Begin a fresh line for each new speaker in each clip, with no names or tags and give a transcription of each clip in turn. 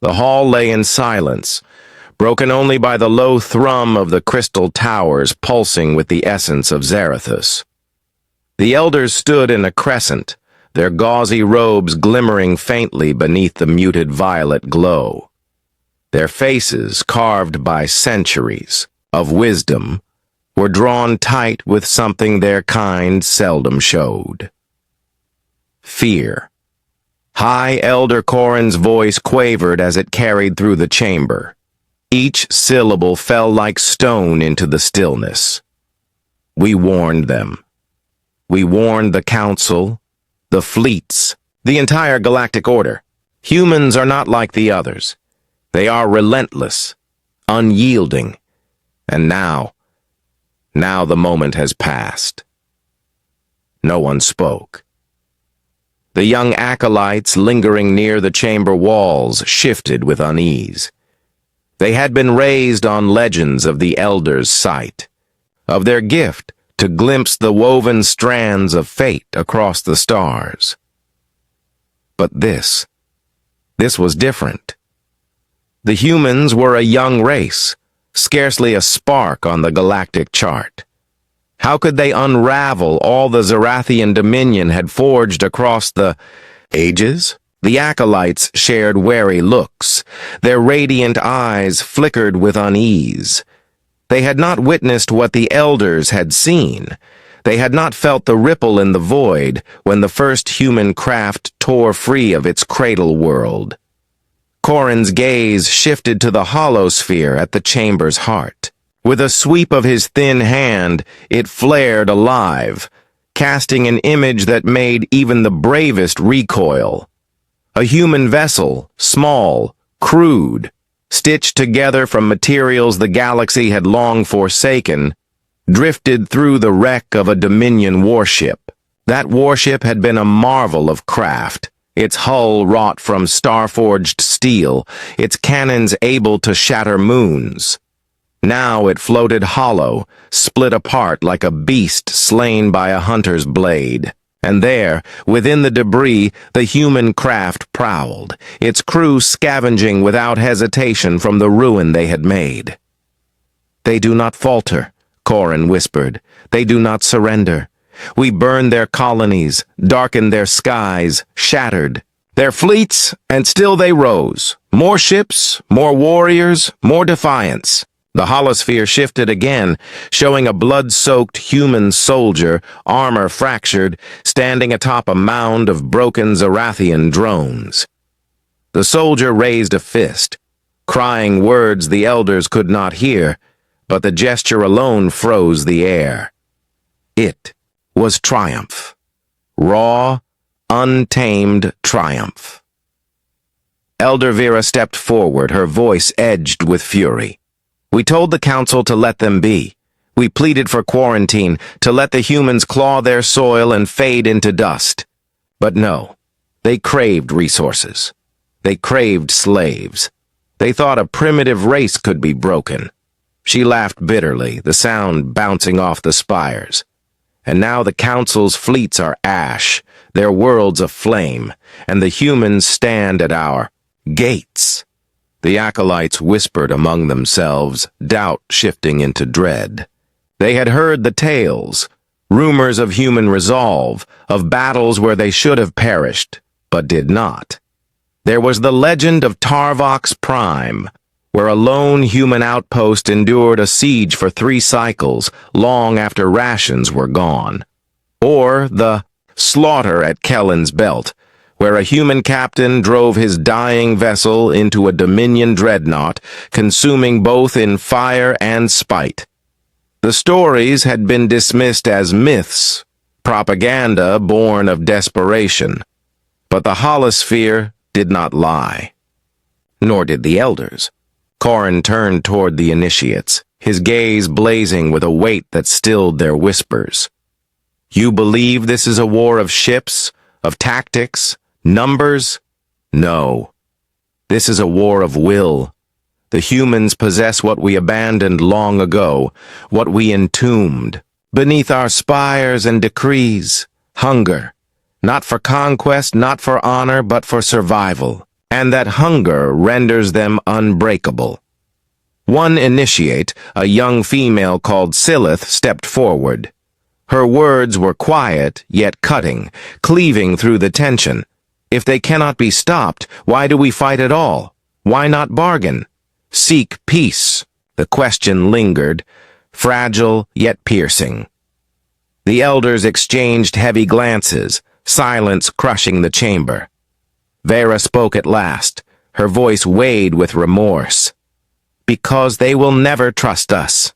The hall lay in silence, broken only by the low thrum of the crystal towers pulsing with the essence of Zarathus. The elders stood in a crescent, their gauzy robes glimmering faintly beneath the muted violet glow. Their faces, carved by centuries of wisdom, were drawn tight with something their kind seldom showed. Fear. High Elder Corin's voice quavered as it carried through the chamber. Each syllable fell like stone into the stillness. We warned them. We warned the council, the fleets, the entire galactic order. Humans are not like the others. They are relentless, unyielding. And now the moment has passed. No one spoke. The young acolytes lingering near the chamber walls shifted with unease. They had been raised on legends of the elders' sight, of their gift to glimpse the woven strands of fate across the stars. But this was different. The humans were a young race, scarcely a spark on the galactic chart. How could they unravel all the Zarathian dominion had forged across the ages? The acolytes shared wary looks. Their radiant eyes flickered with unease. They had not witnessed what the elders had seen. They had not felt the ripple in the void when the first human craft tore free of its cradle world. Corin's gaze shifted to the holosphere at the chamber's heart. With a sweep of his thin hand, it flared alive, casting an image that made even the bravest recoil. A human vessel, small, crude, stitched together from materials the galaxy had long forsaken, drifted through the wreck of a Dominion warship. That warship had been a marvel of craft, its hull wrought from star-forged steel, its cannons able to shatter moons. Now it floated hollow, split apart like a beast slain by a hunter's blade. And there, within the debris, the human craft prowled, its crew scavenging without hesitation from the ruin they had made. "They do not falter," Corin whispered. "They do not surrender. We burned their colonies, darkened their skies, shattered their fleets, and still they rose. More ships, more warriors, more defiance." The holosphere shifted again, showing a blood-soaked human soldier, armor fractured, standing atop a mound of broken Zarathian drones. The soldier raised a fist, crying words the elders could not hear, but the gesture alone froze the air. It was triumph. Raw, untamed triumph. Elder Vera stepped forward, her voice edged with fury. "We told the council to let them be. We pleaded for quarantine, to let the humans claw their soil and fade into dust. But no, they craved resources. They craved slaves. They thought a primitive race could be broken." She laughed bitterly, the sound bouncing off the spires. "And now the council's fleets are ash, their worlds aflame, and the humans stand at our gates." The acolytes whispered among themselves, doubt shifting into dread. They had heard the tales, rumors of human resolve, of battles where they should have perished, but did not. There was the legend of Tarvox Prime, where a lone human outpost endured a siege for 3 cycles, long after rations were gone. Or the slaughter at Kellen's Belt, where a human captain drove his dying vessel into a Dominion dreadnought, consuming both in fire and spite. The stories had been dismissed as myths, propaganda born of desperation. But the holosphere did not lie. Nor did the elders. Corin turned toward the initiates, his gaze blazing with a weight that stilled their whispers. "You believe this is a war of ships, of tactics, numbers? No. This is a war of will. The humans possess what we abandoned long ago, what we entombed. Beneath our spires and decrees, hunger. Not for conquest, not for honor, but for survival. and that hunger renders them unbreakable. One initiate, a young female called Silith, stepped forward. Her words were quiet, yet cutting, cleaving through the tension. If they cannot be stopped, why do we fight at all? Why not bargain? Seek peace. The question lingered, fragile yet piercing. The elders exchanged heavy glances, silence crushing the chamber. Vera spoke at last, her voice weighed with remorse. Because they will never trust us.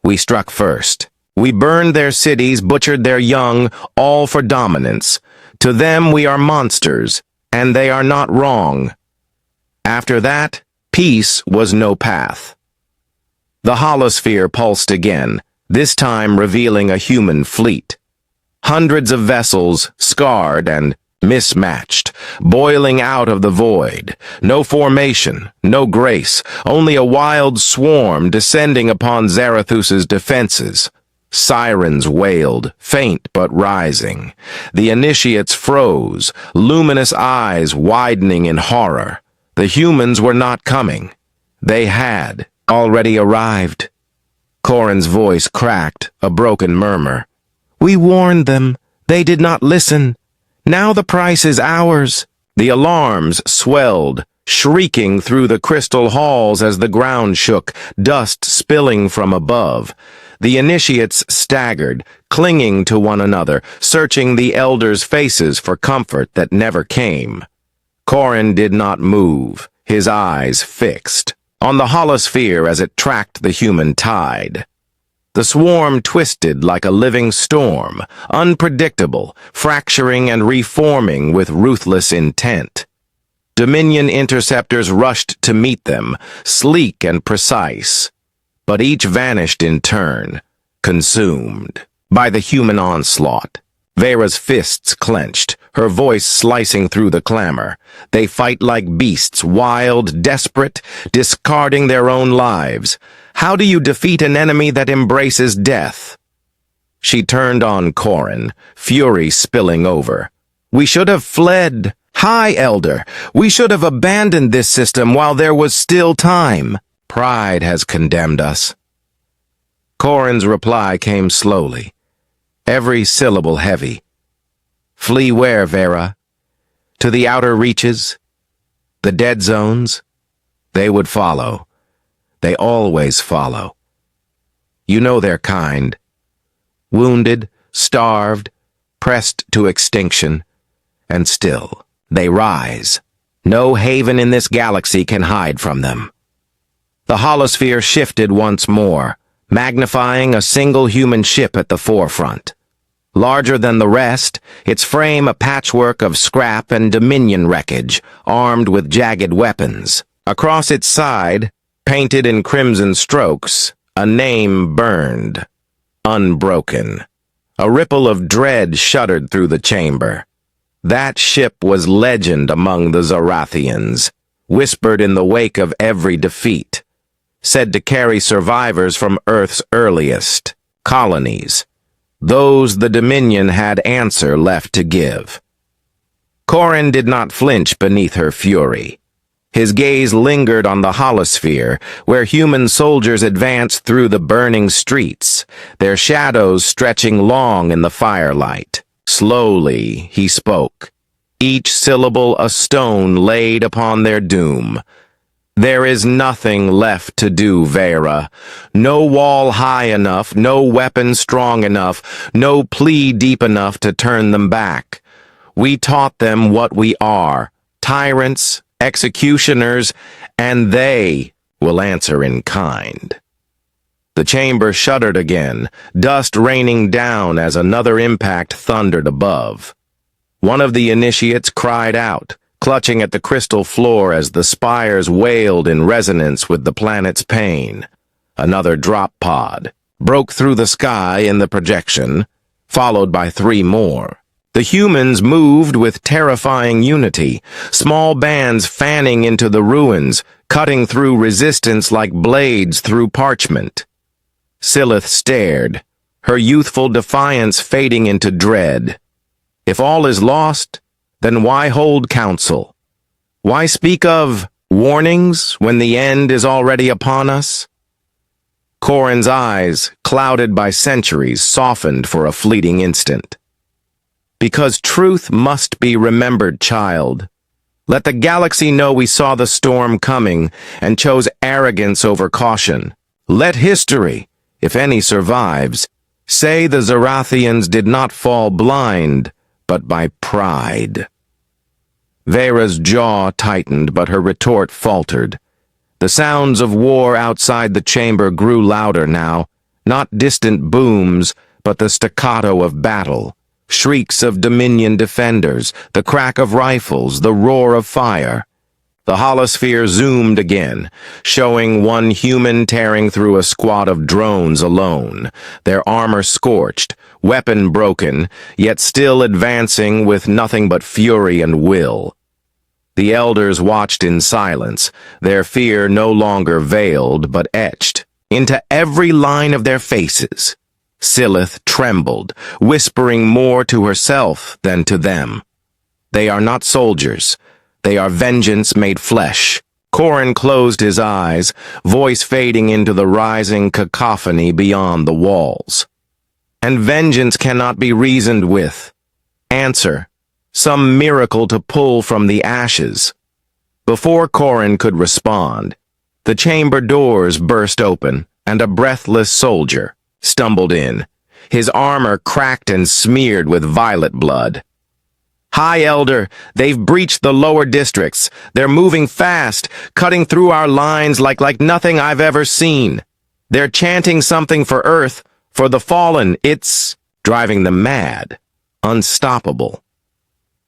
We struck first. We burned their cities, butchered their young, all for dominance. To them we are monsters, and they are not wrong. After that, peace was no path. The holosphere pulsed again, this time revealing a human fleet. Hundreds of vessels, scarred and mismatched, boiling out of the void. No formation, no grace, only a wild swarm descending upon Zarathus's defenses. Sirens wailed, faint but rising. The initiates froze, luminous eyes widening in horror. The humans were not coming. They had already arrived. Corin's voice cracked, a broken murmur. We warned them. They did not listen. Now the price is ours. The alarms swelled, shrieking through the crystal halls as the ground shook, dust spilling from above. The initiates staggered, clinging to one another, searching the elders' faces for comfort that never came. Corin did not move, his eyes fixed on the holosphere as it tracked the human tide. The swarm twisted like a living storm, unpredictable, fracturing and reforming with ruthless intent. Dominion interceptors rushed to meet them, sleek and precise. But each vanished in turn, consumed by the human onslaught. Vera's fists clenched, her voice slicing through the clamor. They fight like beasts, wild, desperate, discarding their own lives. How do you defeat an enemy that embraces death? She turned on Corin, fury spilling over. We should have fled. High Elder, we should have abandoned this system while there was still time. Pride has condemned us. Corin's reply came slowly, every syllable heavy. Flee where, Vera? To the outer reaches? The dead zones? They would follow. They always follow. You know their kind. Wounded, starved, pressed to extinction, and still they rise. No haven in this galaxy can hide from them. The holosphere shifted once more, magnifying a single human ship at the forefront. Larger than the rest, its frame a patchwork of scrap and Dominion wreckage, armed with jagged weapons. Across its side, painted in crimson strokes, a name burned, unbroken. A ripple of dread shuddered through the chamber. That ship was legend among the Zarathians, whispered in the wake of every defeat, said to carry survivors from Earth's earliest colonies, those the Dominion had answer left to give. Corin did not flinch beneath her fury. His gaze lingered on the holosphere, where human soldiers advanced through the burning streets, their shadows stretching long in the firelight. Slowly he spoke, each syllable a stone laid upon their doom. There is nothing left to do, Vera. No wall high enough, no weapon strong enough, no plea deep enough to turn them back. We taught them what we are, tyrants, executioners, and they will answer in kind. The chamber shuddered again, dust raining down as another impact thundered above. One of the initiates cried out, clutching at the crystal floor as the spires wailed in resonance with the planet's pain. Another drop pod broke through the sky in the projection, followed by 3 more. The humans moved with terrifying unity, small bands fanning into the ruins, cutting through resistance like blades through parchment. Silith stared, her youthful defiance fading into dread. If all is lost, then why hold counsel? Why speak of warnings when the end is already upon us? Corin's eyes, clouded by centuries, softened for a fleeting instant. Because truth must be remembered, child. Let the galaxy know we saw the storm coming and chose arrogance over caution. Let history, if any survives, say the Zarathians did not fall blind, but by pride. Vera's jaw tightened, but her retort faltered. The sounds of war outside the chamber grew louder now, not distant booms, but the staccato of battle, shrieks of Dominion defenders, the crack of rifles, the roar of fire. The holosphere zoomed again, showing one human tearing through a squad of drones alone, their armor scorched, weapon broken, yet still advancing with nothing but fury and will. The elders watched in silence, their fear no longer veiled but etched into every line of their faces. Silith trembled, whispering more to herself than to them. They are not soldiers. They are vengeance made flesh. Corin closed his eyes, voice fading into the rising cacophony beyond the walls. And vengeance cannot be reasoned with. Answer. Some miracle to pull from the ashes. Before Corin could respond, the chamber doors burst open, and a breathless soldier stumbled in, his armor cracked and smeared with violet blood. High Elder, they've breached the lower districts. They're moving fast, cutting through our lines like nothing I've ever seen. They're chanting something for Earth, for the fallen. It's driving them mad, unstoppable.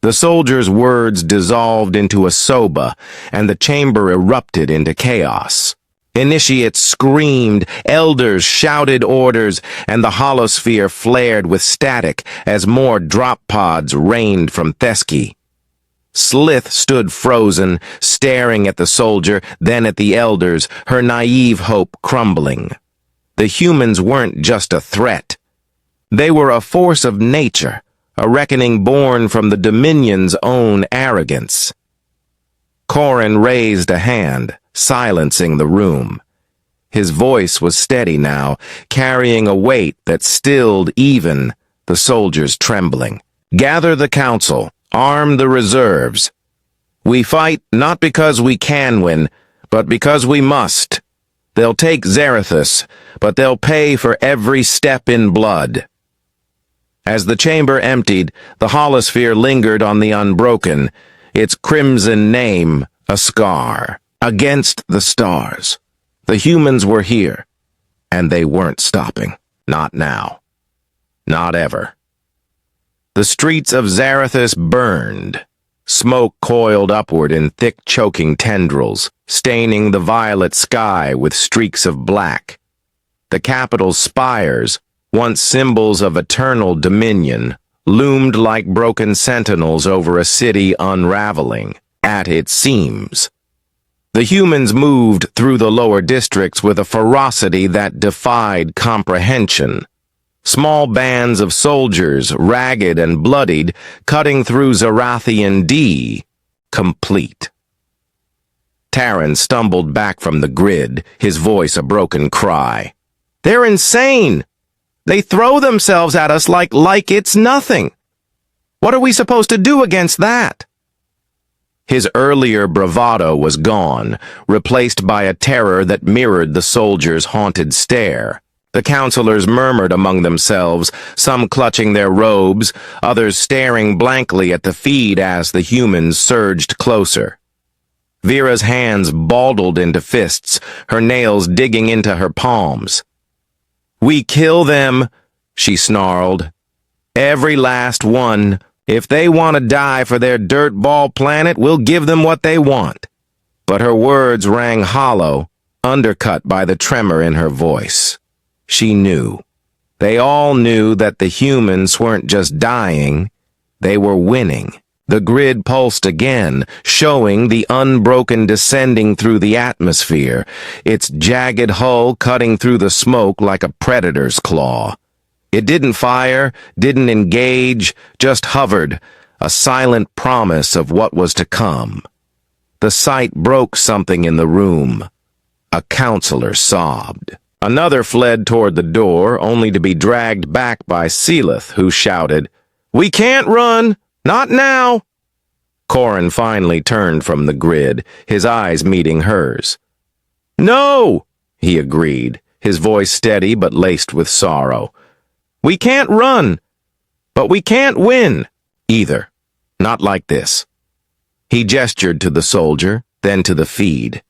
The soldiers' words dissolved into a soba, and the chamber erupted into chaos. Initiates screamed, elders shouted orders, and the holosphere flared with static as more drop pods rained from Thesky. Slith stood frozen, staring at the soldier, then at the elders, her naive hope crumbling. The humans weren't just a threat. They were a force of nature, a reckoning born from the Dominion's own arrogance. Corin raised a hand, silencing the room. His voice was steady now, carrying a weight that stilled even the soldiers' trembling. Gather the council, arm the reserves. We fight not because we can win, but because we must. They'll take Zarathus, but they'll pay for every step in blood. As the chamber emptied, the holosphere lingered on the unbroken, its crimson name a scar against the stars. The humans were here, and they weren't stopping. Not now. Not ever. The streets of Zarathus burned. Smoke coiled upward in thick, choking tendrils, staining the violet sky with streaks of black. The capital's spires, once symbols of eternal dominion, loomed like broken sentinels over a city unraveling at its seams. The humans moved through the lower districts with a ferocity that defied comprehension. Small bands of soldiers, ragged and bloodied, cutting through Zarathian D, complete. Taran stumbled back from the grid, his voice a broken cry. They're insane! They throw themselves at us like it's nothing. What are we supposed to do against that? His earlier bravado was gone, replaced by a terror that mirrored the soldiers' haunted stare. The counselors murmured among themselves, some clutching their robes, others staring blankly at the feed as the humans surged closer. Vera's hands balled into fists, her nails digging into her palms. We kill them, she snarled. Every last one. If they want to die for their dirtball planet, we'll give them what they want. But her words rang hollow, undercut by the tremor in her voice. She knew. They all knew that the humans weren't just dying, they were winning. The grid pulsed again, showing the unbroken descending through the atmosphere, its jagged hull cutting through the smoke like a predator's claw. It didn't fire, didn't engage, just hovered, a silent promise of what was to come. The sight broke something in the room. A counselor sobbed. Another fled toward the door, only to be dragged back by Selith, who shouted, "We can't run! Not now!" Corin finally turned from the grid, his eyes meeting hers. "No!" he agreed, his voice steady but laced with sorrow. "We can't run, but we can't win, either. Not like this." He gestured to the soldier, then to the feed.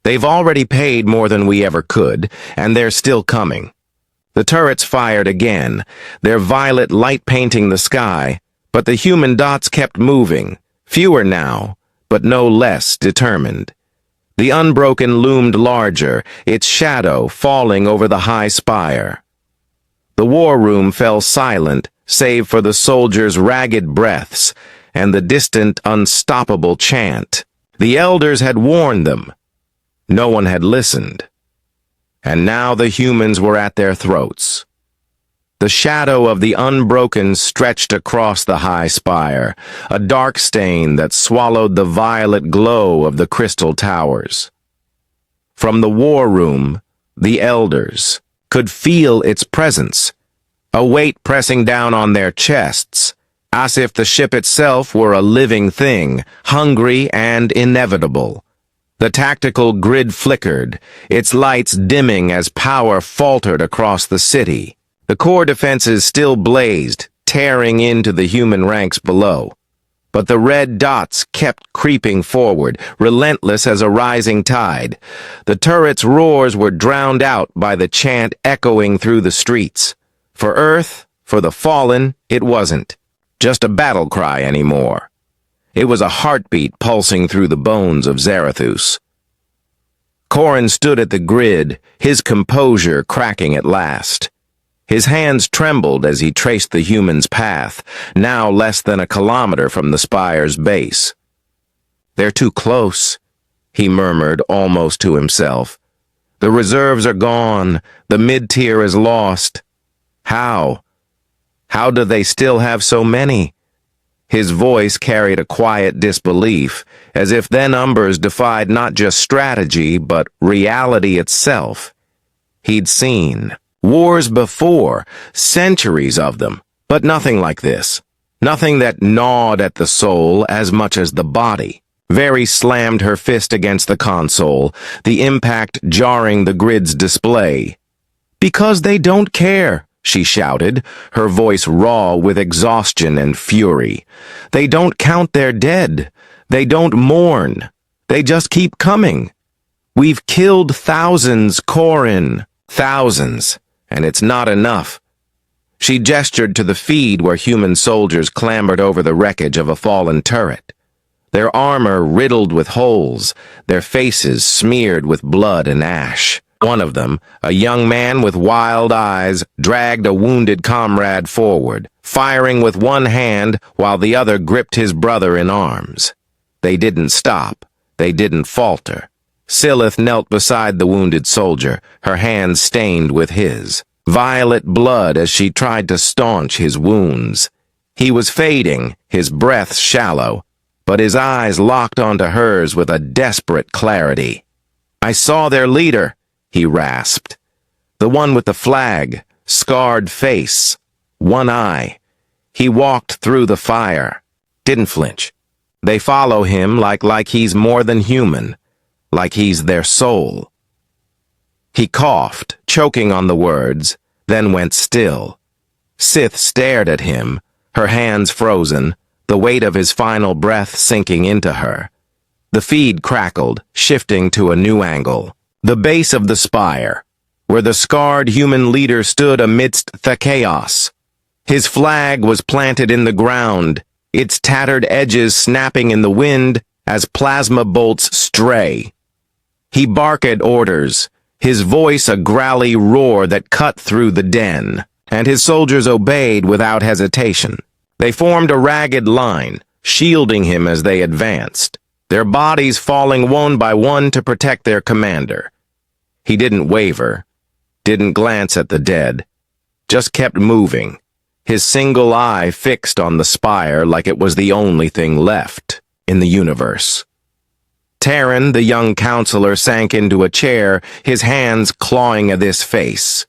"They've already paid more than we ever could, and they're still coming." The turrets fired again, their violet light painting the sky, but the human dots kept moving, fewer now, but no less determined. The Unbroken loomed larger, its shadow falling over the high spire. The war room fell silent, save for the soldiers' ragged breaths and the distant, unstoppable chant. The elders had warned them. No one had listened. And now the humans were at their throats. The shadow of the Unbroken stretched across the high spire, a dark stain that swallowed the violet glow of the crystal towers. From the war room, the elders could feel its presence, a weight pressing down on their chests, as if the ship itself were a living thing, hungry and inevitable. The tactical grid flickered, its lights dimming as power faltered across the city. The core defenses still blazed, tearing into the human ranks below. But the red dots kept creeping forward, relentless as a rising tide. The turrets' roars were drowned out by the chant echoing through the streets. For Earth, for the fallen, it wasn't just a battle cry anymore. It was a heartbeat pulsing through the bones of Zarathus. Corin stood at the grid, his composure cracking at last. His hands trembled as he traced the human's path, now less than a kilometer from the spire's base. "They're too close," he murmured almost to himself. "The reserves are gone, the mid-tier is lost. How? How do they still have so many?" His voice carried a quiet disbelief, as if their numbers defied not just strategy, but reality itself. He'd seen wars before, centuries of them, but nothing like this. Nothing that gnawed at the soul as much as the body. Very slammed her fist against the console, the impact jarring the grid's display. "Because they don't care," she shouted, her voice raw with exhaustion and fury. "They don't count their dead. They don't mourn. They just keep coming. We've killed thousands, Corin. Thousands. And it's not enough." She gestured to the feed where human soldiers clambered over the wreckage of a fallen turret. Their armor riddled with holes, their faces smeared with blood and ash. One of them, a young man with wild eyes, dragged a wounded comrade forward, firing with one hand while the other gripped his brother in arms. They didn't stop. They didn't falter. Selith knelt beside the wounded soldier, her hands stained with his. Violet blood as she tried to staunch his wounds. He was fading, his breath shallow, but his eyes locked onto hers with a desperate clarity. "I saw their leader," he rasped. "The one with the flag, scarred face, one eye. He walked through the fire. Didn't flinch. They follow him like he's more than human, like he's their soul." He coughed, choking on the words, then went still. Sith stared at him, her hands frozen, the weight of his final breath sinking into her. The feed crackled, shifting to a new angle. The base of the spire, where the scarred human leader stood amidst the chaos. His flag was planted in the ground, its tattered edges snapping in the wind as plasma bolts stray. He barked orders, his voice a growly roar that cut through the den, and his soldiers obeyed without hesitation. They formed a ragged line, shielding him as they advanced, their bodies falling one by one to protect their commander. He didn't waver, didn't glance at the dead, just kept moving, his single eye fixed on the spire like it was the only thing left in the universe. Taryn, the young counselor, sank into a chair, his hands clawing at his face.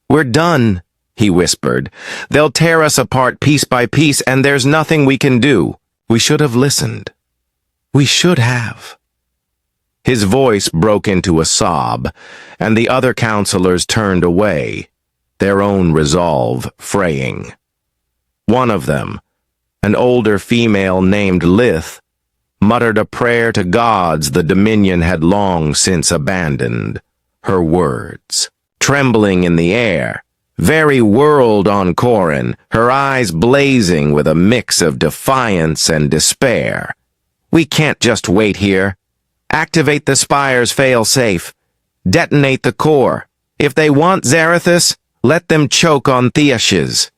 "We're done," he whispered. "They'll tear us apart piece by piece, and there's nothing we can do. We should have listened. We should have." His voice broke into a sob, and the other counselors turned away, their own resolve fraying. One of them, an older female named Lith, muttered a prayer to gods the Dominion had long since abandoned. Her words, trembling in the air, very whirled on Corin, her eyes blazing with a mix of defiance and despair. "We can't just wait here. Activate the Spire's fail-safe. Detonate the core. If they want Zarathus, let them choke on Theashes."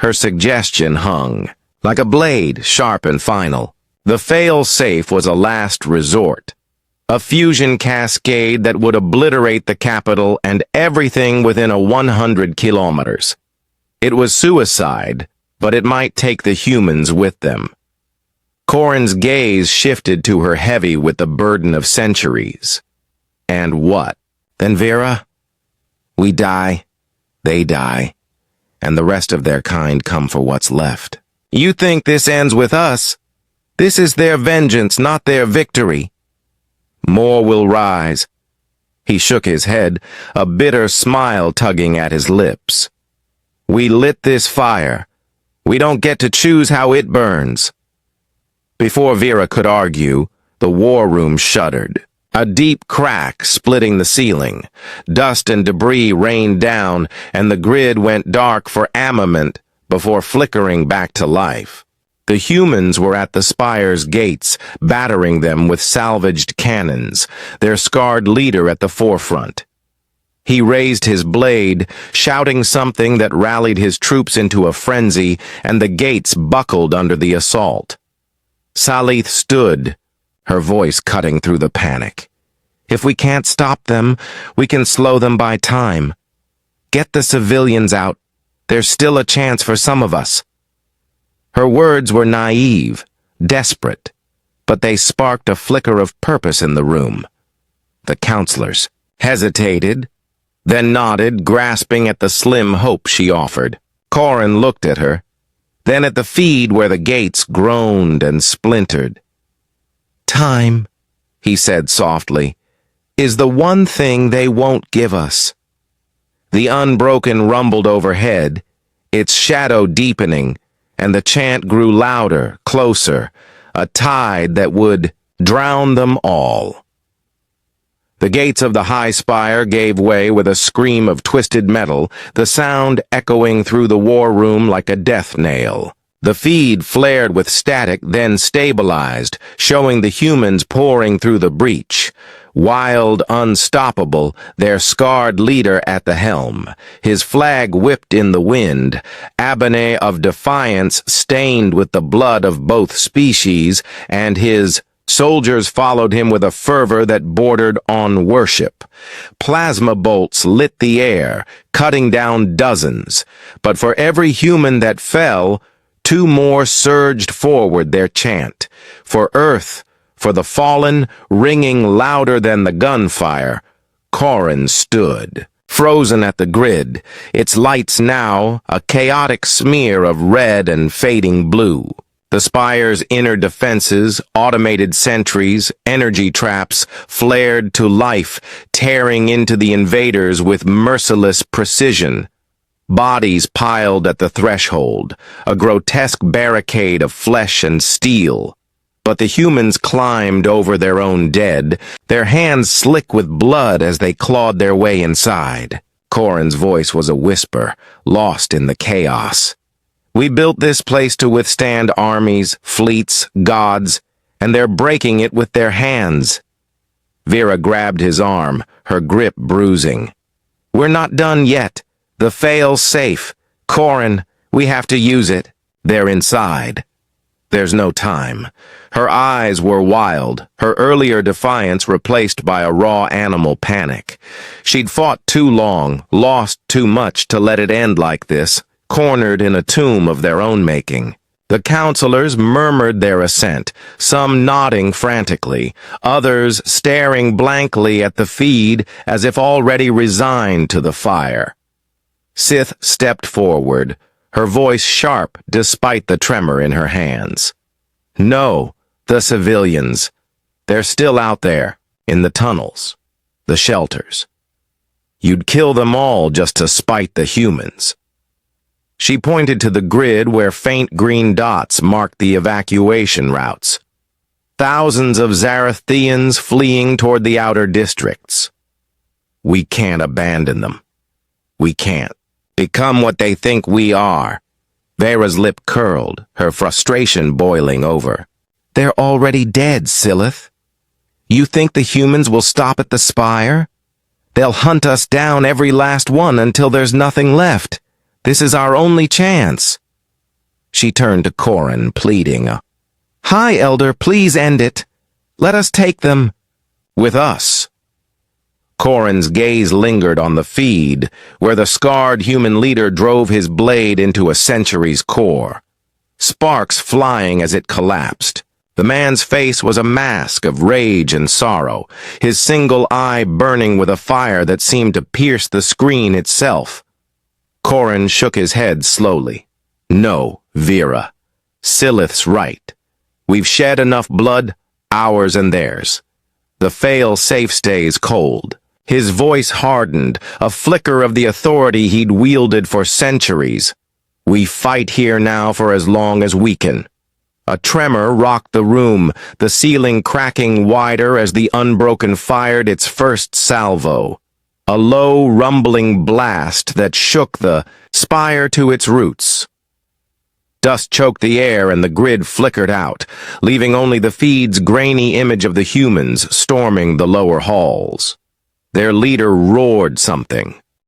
Her suggestion hung, like a blade, sharp and final. The fail-safe was a last resort, a fusion cascade that would obliterate the capital and everything within 100 kilometers. It was suicide, but it might take the humans with them. Corin's gaze shifted to her heavy with the burden of centuries. "And what? Then, Vera? We die, they die, and the rest of their kind come for what's left. You think this ends with us? This is their vengeance, not their victory. More will rise." He shook his head, a bitter smile tugging at his lips. "We lit this fire. We don't get to choose how it burns." Before Vera could argue, the war room shuddered. A deep crack splitting the ceiling. Dust and debris rained down, and the grid went dark for a moment before flickering back to life. The humans were at the Spire's gates, battering them with salvaged cannons, their scarred leader at the forefront. He raised his blade, shouting something that rallied his troops into a frenzy, and the gates buckled under the assault. Salith stood, her voice cutting through the panic. "If we can't stop them, we can slow them by time. Get the civilians out. There's still a chance for some of us." Her words were naive, desperate, but they sparked a flicker of purpose in the room. The counselors hesitated, then nodded, grasping at the slim hope she offered. Corin looked at her, then at the feed where the gates groaned and splintered. "Time," he said softly, "is the one thing they won't give us." The unbroken rumbled overhead, its shadow deepening, and the chant grew louder, closer, a tide that would drown them all. The gates of the high spire gave way with a scream of twisted metal, the sound echoing through the war room like a death knell. The feed flared with static, then stabilized, showing the humans pouring through the breach. Wild, unstoppable, their scarred leader at the helm, his flag whipped in the wind, abane of defiance stained with the blood of both species, and his soldiers followed him with a fervor that bordered on worship. Plasma bolts lit the air, cutting down dozens, but for every human that fell, 2 more surged forward their chant. For Earth, for the fallen, ringing louder than the gunfire, Corin stood, frozen at the grid, its lights now a chaotic smear of red and fading blue. The Spire's inner defenses, automated sentries, energy traps, flared to life, tearing into the invaders with merciless precision. Bodies piled at the threshold, a grotesque barricade of flesh and steel. But the humans climbed over their own dead, their hands slick with blood as they clawed their way inside. Corin's voice was a whisper, lost in the chaos. "We built this place to withstand armies, fleets, gods, and they're breaking it with their hands." Vera grabbed his arm, her grip bruising. "We're not done yet. The fail's safe. Corin, we have to use it. They're inside." There's no time. Her eyes were wild, her earlier defiance replaced by a raw animal panic. She'd fought too long, lost too much to let it end like this, cornered in a tomb of their own making. The counselors murmured their assent, some nodding frantically, others staring blankly at the feed as if already resigned to the fire. Sith stepped forward, her voice sharp despite the tremor in her hands. No, the civilians. They're still out there, in the tunnels, the shelters. You'd kill them all just to spite the humans. She pointed to the grid where faint green dots marked the evacuation routes. Thousands of Zarathians fleeing toward the outer districts. We can't abandon them. We can't become what they think we are. Vera's lip curled, her frustration boiling over. They're already dead, Silith. You think the humans will stop at the spire? They'll hunt us down, every last one, until there's nothing left. This is our only chance. She turned to Corin, pleading. Hi, Elder, please end it. Let us take them. With us. Corin's gaze lingered on the feed, where the scarred human leader drove his blade into a century's core. Sparks flying as it collapsed. The man's face was a mask of rage and sorrow, his single eye burning with a fire that seemed to pierce the screen itself. Corin shook his head slowly. No, Vera. Silith's right. We've shed enough blood, ours and theirs. The fail-safe stays cold. His voice hardened, a flicker of the authority he'd wielded for centuries. We fight here now for as long as we can. A tremor rocked the room, the ceiling cracking wider as the Unbroken fired its first salvo. A low, rumbling blast that shook the spire to its roots. Dust choked the air and the grid flickered out, leaving only the feed's grainy image of the humans storming the lower halls. Their leader roared something,